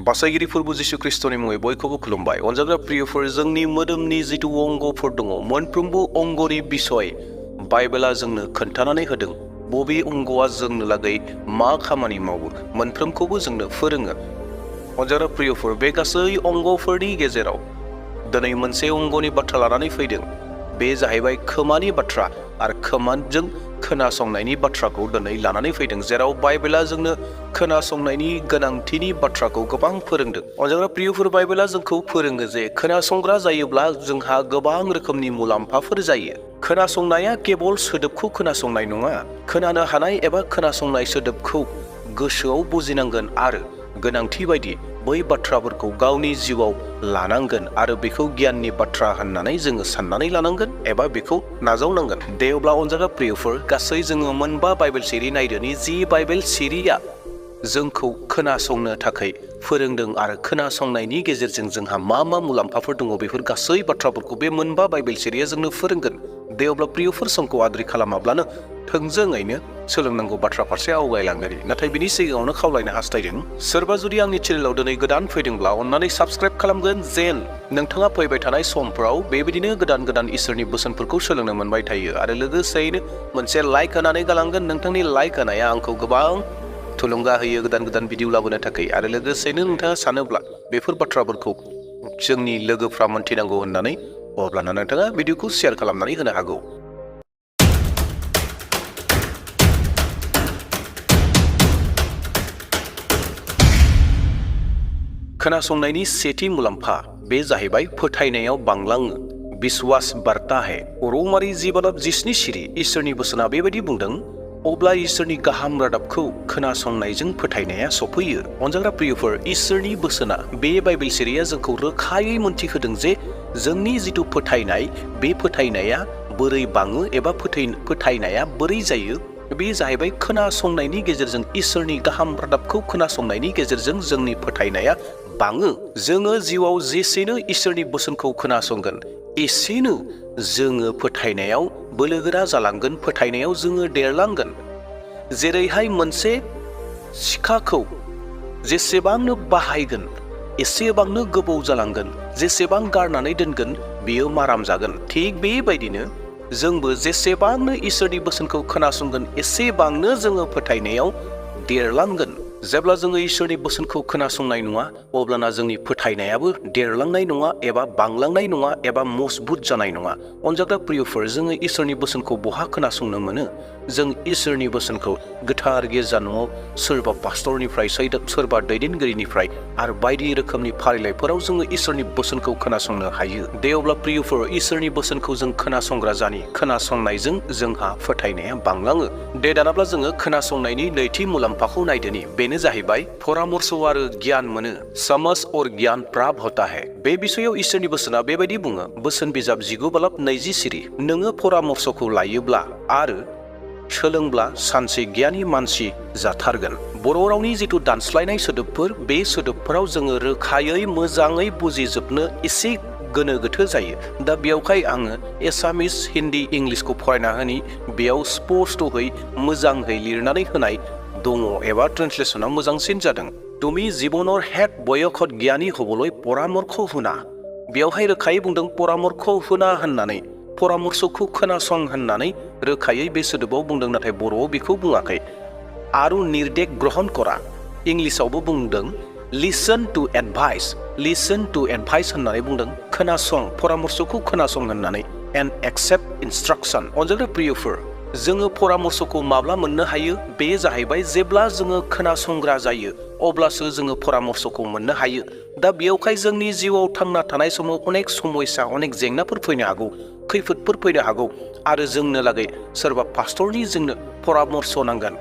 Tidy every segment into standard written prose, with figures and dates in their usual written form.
बासायगिरिफोर जिसु ख्रिस्टनि मुङै बयखौबो खुलुमबाय। अनजाग्रा प्रियफोर, जोंनि मोदोमनि जिथु अंगफोर दङ, मोनफ्रोमबो अंगनि बिसय बाइबेला जोंनो खोन्थानानै होदों। बबे अंगआ जोंनो लागै मा खामानि मावो, मोनफ्रोमखौबो जोंनो फोरोङो। अनजाग्रा प्रियफोर, बे गासै अंगफोरनि गेजेराव दिनै मोनसे अंगनि बाथ्रा लानानै फैदों। बे जाहैबाय खोमानि बाथ्रा, आरो खोमाजों खोनासंनायनि बाथ्राखौ दिनै लानानै फैदों, जेराव बाइबेला जोंनो खोनासंनायनि गोनांथिनि बाथ्राखौ गोबां फोरोंदों। अनजाग्रा प्रियफोर, बाइबेला जोंखौ फोरोङो जे खोनासंग्रा जायोब्ला जोंहा गोबां रोखोमनि मुलाम्फाफोर जायो। खोनासंनाया केवल सोदोबखौ खोनासंनाय नङा, खोनानो हानाय एबा खोनासंनाय सोदोबखौ गोसोआव बुजिनांगोन आरो गोनांथि बायदि बै बाथ्राफोरखौ गावनि जिउआव लानांगोन आरो बेखौ गियाननि बाथ्रा होननानै जोङो साननानै लानांगोन एबा बेखौ नाजावनांगोन। दे अब्ला अनजाग्रा प्रियफोर, गासै जोङो मोनबा बाइबेल सिरि नायदोनि, जि बाइबेल सिरिया जोंखौ खोनासंनो थाखाय फोरोंदों आरो खोनासंनायनि गेजेरजों जोंहा मा मा मुलाम्फाफोर दङ, बेफोर गासै बाथ्राफोरखौ बे मोनबा बाइबेल सिरिया जोंनो फोरोंगोन। दे अब्ला प्रियफोर, समखौ आद्रि खालामाब्लानो थोंजोङैनो सोलोंनांगौ बाथ्रा फारसे आवगायलांगोन। नाथाय बिनि सिगाङावनो खावलायनो हास्थायदों, सोरबा जुदि आंनि चेनेलाव दिनै गोदान फैदोंब्ला अननानै साबस्क्राइब खालामगोन, जेन नोंथाङा फैबाय थानाय समफोराव बेबायदिनो गोदान गोदान इसोरनि बोसोनफोरखौ सोलोंनो मोनबाय थायो। आरो लोगोसेयैनो मोनसे लाइक होनानै गालांगोन। नोंथांनि लाइक होनाया आंखौ गोबां थुलुंगा होयो गोदान गोदान भिडिअ लाबोनो थाखाय। आरो लोगोसेयैनो नोंथाङा सानोब्ला बेफोर बाथ्राफोरखौ जोंनि लोगोफ्रा मोनथिनांगौ होननानै, अब्लाना नोंथाङा भिडिअखौ शेयार खालामनानै होनो हागौ। खोनासंनायनि सेथि मुलाम्फा, बे जाहैबाय फोथायनायाव बांलाङो। बिश्वास बार्ता है। रमारि 10:27 सिरि इसोरनि बोसोना बेबायदि बुंदों, अब्ला इसोरनि गाहाम रादाबखौ खोनासंनायजों फोथायनाया सफैयो। अनजाग्रा प्रियफोर, इसोरनि बोसोना बे बाइबेल सिरिया जोंखौ रोखायै मोनथिहोदों जे जोंनि जिथु फोथायनाय, बे फोथायनाया बोरै बाङो एबा फोथायनाया बोरै जायो। बे जाहैबाय खोनासंनायनि गेजेरजों, इसोरनि गाहाम रादाबखौ खोनासंनायनि गेजेरजों जोंनि फोथायनाया बाङो। जोङो जिउआव जेसेनो इसोरनि बोसोनखौ खोनासंगोन, एसेनो जोङो फोथायनायाव बोलोगोरा जालांगोन, फोथायनायाव जोङो देरलांगोन। जेरैहाय मोनसे सिखाखौ जेसेबांनो बाहायगोन एसेबांनो गोबौ जालांगोन, जेसेबां गारनानै दोनगोन बियो माराम जागोन। थिग बेबायदिनो जोंबो जेसेबांनो इसोरनि बोसोनखौ खोनासंगोन एसेबांनो जोङो फोथायनायाव देरलांगोन। जेब्ला जोङो इसोरनि बोसोनखौ खोनासंनाय नङा, अब्लाना जोंनि फोथायनायाबो देरलांनाय नङा एबा बांलांनाय नङा एबा मजबुत जानाय नङा। अनजाग्रा प्रियफोर, जोङो इसोरनि बोसोनखौ बहा खोनासंनो मोनो? जों इसोरनि बोसोनखौ गोथार गिर्जा न'आव सोरबा पास्टरनिफ्राय, सोरबा दैदेनगिरिनिफ्राय आरो बायदि रोखोमनि फारिलाइफोराव जोङो इसोरनि बोसोनखौ खोनासंनो हायो। दे अब्ला प्रियफोर, इसोरनि बोसोनखौ जों खोनासंग्रा जानि, खोनासंनायजों जोंहा फोथायनाया बांलाङो। दे दानाब्ला जोङो खोनासंनायनि नैथि मुलाम्फाखौ नायदोनि, बेनो जाहैबाय परामर्श आरो गियान मोनो। समझ और ज्ञान प्राप्त होता है। बे बिसयाव इसोरनि बोसोना बेबायदि बुङो, बोसोन बिजाब 19:20 सिरि, नोङो परामर्शखौ लायोब्ला आरो सोलोंब्ला सानसे गियानि मानसि जाथारगोन। बर' रावनि जिथु दानस्लायनाय सोदोबफोर, बे सोदोबफोराव जोङो रोखायै मोजाङै बुजिजोबनो एसे गोनो गोथो जायो। दा बेयावहाय आङो एसामिस, हिन्दी, इंलिसखौ फरायना होनि। बेयाव स्पष्टहै मोजाङै लिरनानै होनाय दङ एबा ट्रेन्सलेसना मोजांसिन जादों। তুমি জীৱনৰ শেষ বয়সত জ্ঞানী হবলৈ পৰামৰ্শ শুনা। बेयावहाय रोखायै बुंदों परामर्श हुना होननानै, परामर्शखौ खोनासं होननानै रोखायै बे सोदोबाव बुंदों, नाथाय बर'आव बेखौ बुङाखै। आरो निर्देश ग्रहण करा, इंलिसावबो बुंदों listen to advice. Listen to advice होननानै बुंदों, खोनासं, परामर्शखौ खोनासं होननानै। And accept इन्सट्राक्शन। अनजाग्रा प्रियफोर, जोङो परामर्शखौ माब्ला मोननो हायो? बे जाहैबाय जेब्ला जोङो खोनासंग्रा जायो, अब्लासो जोङो परामर्शखौ मोननो हायो। दा बेयावहाय जोंनि जिउआव थांना थानाय समाव अनेक समस्या, अनेक जेंनाफोर फैनो हागौ, खैफोदफोर फैनो हागौ, आरो जोंनो लागै सोरबा पास्टरनि जोंनो परामर्श नांगोन,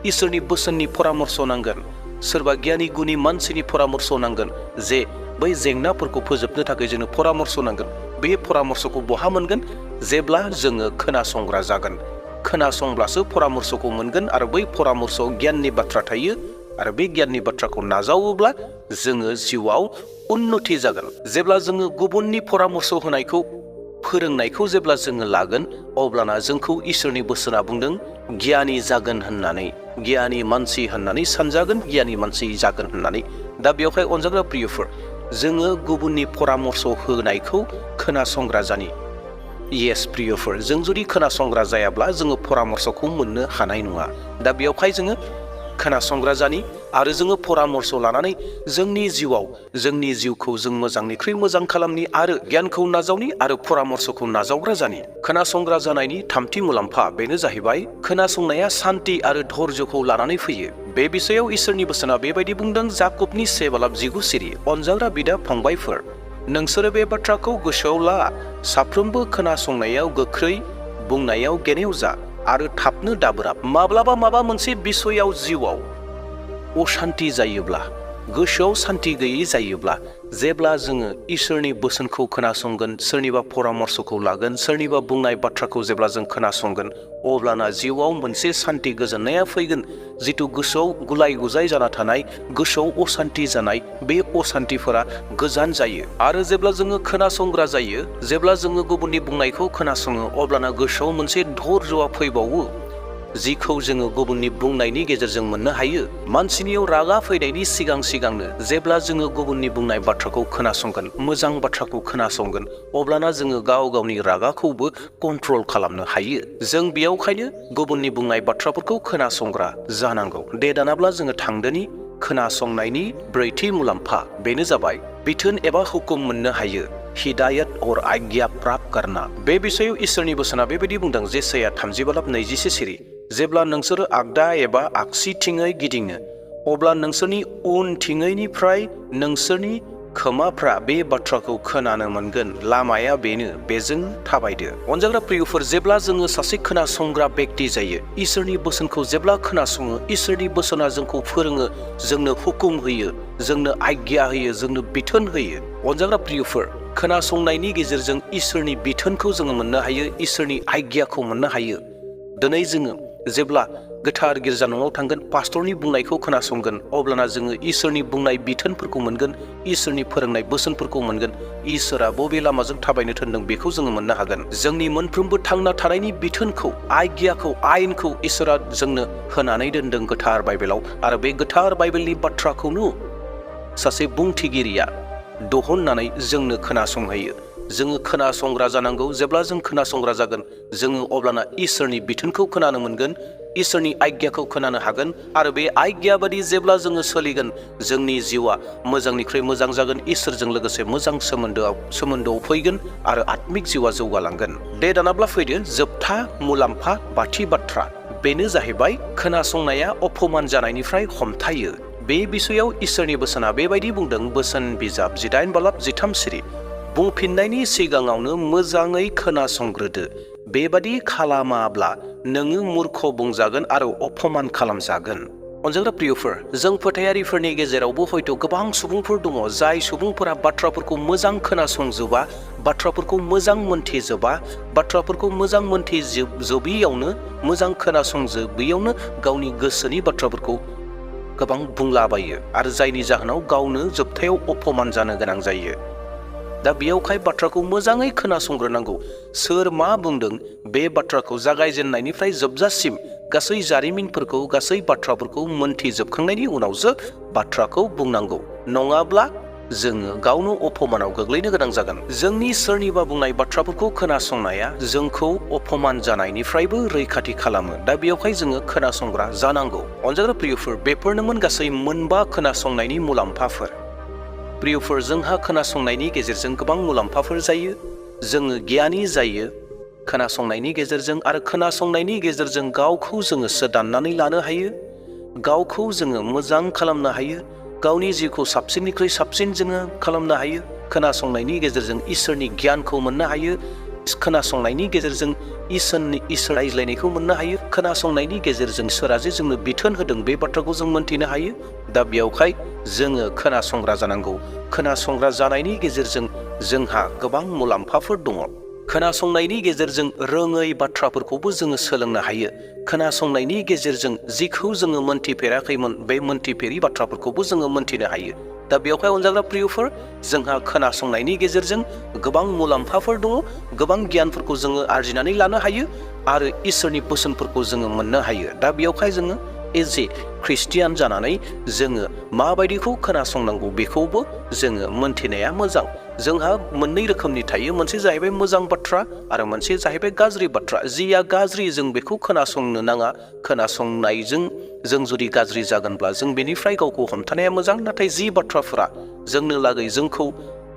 इसोरनि बोसोननि परामर्श नांगोन, सोरबा गियानि गुनि मानसिनि परामर्श नांगोन, जे बै जेंनाफोरखौ फोजोबनो थाखाय जोंनो परामर्श नांगोन। बे परामर्शखौ बहा मोनगोन? जेब्ला जोङो खोनासंग्रा जागोन। खोनासंब्लासो परामर्शखौ मोनगोन, आरो बै परामर्शआव गियाननि बाथ्रा थायो, आरो बे गियाननि बाथ्राखौ नाजावोब्ला जोङो जिउआव उन्नति जागोन। जेब्ला जोङो गुबुननि परामर्श होनायखौ, फोरोंनायखौ जेब्ला जोङो लागोन, अब्लाना जोंखौ इसोरनि बोसोना बुंदों गियानि जागोन होननानै, गियानि मानसि होननानै सानजागोन, गियानि मानसि जागोन होननानै। दा बेवहाय अनजाग्रा प्रियफोर, जोङो गुबुननि परामर्श होनायखौ खोनासंग्रा जानि। येस प्रियफोर, जों जुदि खोनासंग्रा जायाब्ला जोङो परामर्शखौ मोननो हानाय नङा। दा बेवहाय जोङो खोनासंग्रा जानि आरो जोङो परामर्श लानानै जोंनि जिउआव जोंनि जिउखौ जों मोजांनिख्रुइ मोजां खालामनि आरो गियानखौ नाजावनि आरो परामर्शखौ नाजावग्रा जानि। खोनासंग्रा जानायनि थामथि मुलाम्फा बेनो जाहैबाय खोनासंनाया सान्ति आरो धैर्यखौ लानानै फैयो। बे बिषयाव इसोरनि बोसोना बेबायदि बुंदों, जाकबनि 7:19। अनजाग्रा बिदा फंबायफोर, नोंसोरो बे बाथ्राखौ गोसोआव ला, साफ्रोमबो खोनासंनायाव गोख्रै, बुंनायाव गेनेव जा आरो थाबनो दाबोराब। माब्लाबा माबा मोनसे बिषयाव जिउआव अशान्ति जायोब्ला, गोसोआव सान्ति गैयै जायोब्ला, जेब्ला जोङो इसोरनि बोसोनखौ खोनासंगोन, सोरनिबा परामर्शखौ लागोन, सोरनिबा बुंनाय बाथ्राखौ जेब्ला जों खोनासंगोन, अब्लाना जिउआव मोनसे सान्ति गोजोननाया फैगोन। जिथु गोसोआव गुलाय गुजाय जाना थानाय, गोसोआव अशान्ति जानाय, बे अशान्तिफोरा गोजान जायो। आरो जेब्ला जोङो खोनासंग्रा जायो, जेब्ला जोङो गुबुननि बुंनायखौ खोनासङो, अब्लाना गोसोआव मोनसे धैर्यआ फैबावो, जिखौ जोङो गुबुननि बुंनायनि गेजेरजों मोननो हायो। मानसिनियाव रागा फैनायनि सिगां सिगांनो जेब्ला जोङो गुबुननि बुंनाय बाथ्राखौ खोनासंगोन, मोजां बाथ्राखौ खोनासंगोन, अब्लाना जोङो गाव गावनि रागाखौबो कन्ट्रल खालामनो हायो। जों बेयावखायनो गुबुननि बुंनाय बाथ्राफोरखौ खोनासंग्रा जानांगौ। दे दानाब्ला जोङो थांदोनि खोनासंनायनि ब्रैथि मुलाम्फा, बेनो जाबाय बिथोन एबा हुकुम मोननो हायो। हिदायत और आज्ञा प्राप्त करना। बे बिषयाव इसोरनि बोसोना बेबायदि बुंदों, जेसाया 30:21। जेब्ला नोंसोरो आगदा एबा आगसिथिङै गिदिङो, अब्ला नोंसोरनि उनथिङैनिफ्राय नोंसोरनि खोमाफ्रा बे बाथ्राखौ खोनानो मोनगोन। लामाया बेनो, बेजों थाबायदो। अनजाग्रा प्रियफोर, जेब्ला जोङो सासे खोनासंग्रा बेक्ति जायो, इसोरनि बोसोनखौ जेब्ला खोनासङो, इसोरनि बोसोना जोंखौ फोरोङो, जोंनो हुकुम होयो, जोंनो आज्ञा होयो, जोंनो बिथोन होयो। अनजाग्रा प्रियफोर, खोनासंनायनि गेजेरजों इसोरनि बिथोनखौ जोङो मोननो हायो, इसोरनि आज्ञाखौ मोननो हायो। दिनै जोङो जेब्ला गोथार गिर्जा न'आव थांगोन, पास्टरनि बुंनायखौ खोनासंगोन, अब्लाना जोङो इसोरनि बुंनाय बिथोनफोरखौ मोनगोन, इसोरनि फोरोंनाय बोसोनफोरखौ मोनगोन। इसोरा बबे लामाजों थाबायनो थिनदों बेखौ जोङो मोननो हागोन। जोंनि मोनफ्रोमबो थांना थानायनि बिथोनखौ, आज्ञाखौ, आयेनखौ इसोरा जोंनो होनानै दोनदों गोथार बाइबेलाव। आरो बे गोथार बाइबेलनि बाथ्राखौनो सासे बुंथिगिरिया दिहुननानै जोंनो खोनासंहोयो। जोङो खोनासंग्रा जानांगौ। जेब्ला जों खोनासंग्रा जागोन, जोङो अब्लाना इसोरनि बिथोनखौ खोनानो मोनगोन, इसोरनि आज्ञाखौ खोनानो हागोन। आरो बे आज्ञा बादि जेब्ला जोङो सोलिगोन, जोंनि जिउआ मोजांनिख्रुइ मोजां जागोन, इसोरजों लोगोसे मोजां सोमोन्दोआव फैगोन आरो आत्मिक जिउआ जौगालांगोन। दे दानाब्ला फैदो जोबथा मुलाम्फा, बाथि बाथ्रा, बेनो जाहैबाय खोनासंनाया अपमान जानायनिफ्राय हमथायो। बे बिषयाव इसोरनि बोसोना बेबायदि बुंदों, बोसोन बिजाब 18:3। बुंफिननायनि सिगाङावनो मोजाङै खोनासंग्रोदो। बेबादि खालामाब्ला नोङो मूर्ख बुंजागोन आरो अपमान खालामजागोन। अनजाग्रा प्रियफोर, जों फोथायारिफोरनि गेजेरावबो हयथ' गोबां सुबुंफोर दङ, जाय सुबुंफोरा बाथ्राफोरखौ मोजां खोनासंजोबा, बाथ्राफोरखौ मोजां मोनथिजोबा, बाथ्राफोरखौ मोजां मोनथिजोबैयावनो, मोजां खोनासंजोबैयावनो गावनि गोसोनि बाथ्राफोरखौ गोबां बुंलाबायो आरो जायनि जाहोनाव गावनो जोबथायाव अपमान जानो गोनां जायो। दा बेयावखाय बाथ्राखौ मोजाङै खोनासंग्रोनांगौ। सोर मा बुंदों बे बाथ्राखौ जागायजेननायनिफ्राय जोबजासिम गासै जारिमिनफोरखौ, गासै बाथ्राफोरखौ मोनथिजोबखांनायनि उनावसो बाथ्राखौ बुंनांगौ। नङाब्ला जोङो गावनो अपमानाव गोग्लैनो गोनां जागोन। जोंनि सोरनिबा बुंनाय बाथ्राफोरखौ खोनासंनाया जोंखौ अपमान जानायनिफ्रायबो रैखाथि खालामो। दा बेयावहाय जोङो खोनासंग्रा जानांगौ। अनजाग्रा प्रियफोर, बेफोरनोमोन गासै 9 खोनासंनायनि मुलाम्फाफोर। प्रियफोर, जोंहा खोनासंनायनि गेजेरजों गोबां मुलाम्फाफोर जायो। जोङो गियानि जायो खोनासंनायनि गेजेरजों, आरो खोनासंनायनि गेजेरजों गावखौ जोङो सोदाननानै लानो हायो, गावखौ जोङो मोजां खालामनो हायो, गावनि जिउखौ साबसिननिख्रुइ साबसिन जोङो खालामनो हायो। खोनासंनायनि गेजेरजों इसोरनि गियानखौ मोननो हायो, खोनासंनायनि गेजेरजों इसोर रायज्लायनायखौ मोननो हायो, खोनासंनायनि गेजेरजों इसोरा जे जोंनो बिथोन होदों बे बाथ्राखौ जों मोनथिनो हायो। दा बेयावहाय जोङो खोनासंग्रा जानांगौ। खोनासंग्रा जानायनि गेजेरजों जोंहा गोबां मुलाम्फाफोर दङ। खोनासंनायनि गेजेरजों रोङै बाथ्राफोरखौबो जोङो सोलोंनो हायो। खोनासंनायनि गेजेरजों जिखौ जोङो मोनथिफेराखैमोन, बे मोनथिफेरि बाथ्राफोरखौबो जोङो मोनथिनो हायो। दा बेवहाय अनजाग्रा प्रियफोर, जोंहा खोनासंनायनि गेजेरजों गोबां मुलाम्फाफोर दङ, गोबां गियानफोरखौ जोङो आरजिनानै लानो हायो आरो इसोरनि बोसोनफोरखौ जोङो मोननो हायो। दा बेवहाय जोङो एज ए ख्रिस्टियान जानानै जोङो माबायदिखौ खोनासंनांगौ बेखौबो जोङो मोनथिनाया मोजां। जोंहा मोननै रोखोमनि थायो, मोनसे जाहैबाय मोजां बाथ्रा आरो मोनसे जाहैबाय गाज्रि बाथ्रा। जिया गाज्रि जों बेखौ खोनासंनो नाङा। खोनासंनायजों जों जुदि गाज्रि जागोनब्ला जों बेनिफ्राय गावखौ हमथानाया मोजां। नाथाय जि बाथ्राफोरा जोंनो लागै जोंखौ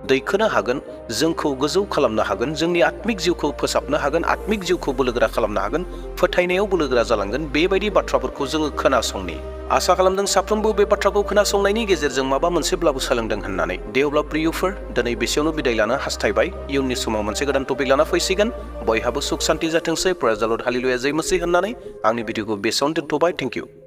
दैखोनो हागोन, जोंखौ गोजौ खालामनो हागोन, जोंनि आत्मिक जिउखौ फोसाबनो हागोन, आत्मिक जिउखौ बोलोगोरा खालामनो हागोन, फोथायनायाव बोलोगोरा जालांगोन, बेबायदि बाथ्राफोरखौ जोङो खोनासंनि। आसा खालामदों साफ्रोमबो बे बाथ्राखौ खोनासंनायनि गेजेरजों माबा मोनसेब्लाबो सोलोंदों होननानै। दे अब्ला प्रियफोर, दिनै बेसेयावनो बिदाय लानो हास्थायबाय। इयुननि समाव मोनसे गोदान टपिक लाना फैसिगोन। बयहाबो सुख सान्ति जाथोंसै। प्रेज द लर्ड, हालेलुया, जय मसीह होननानै आंनि भिडिअखौ बेसेयावनो दोनथ'बाय। Thank you.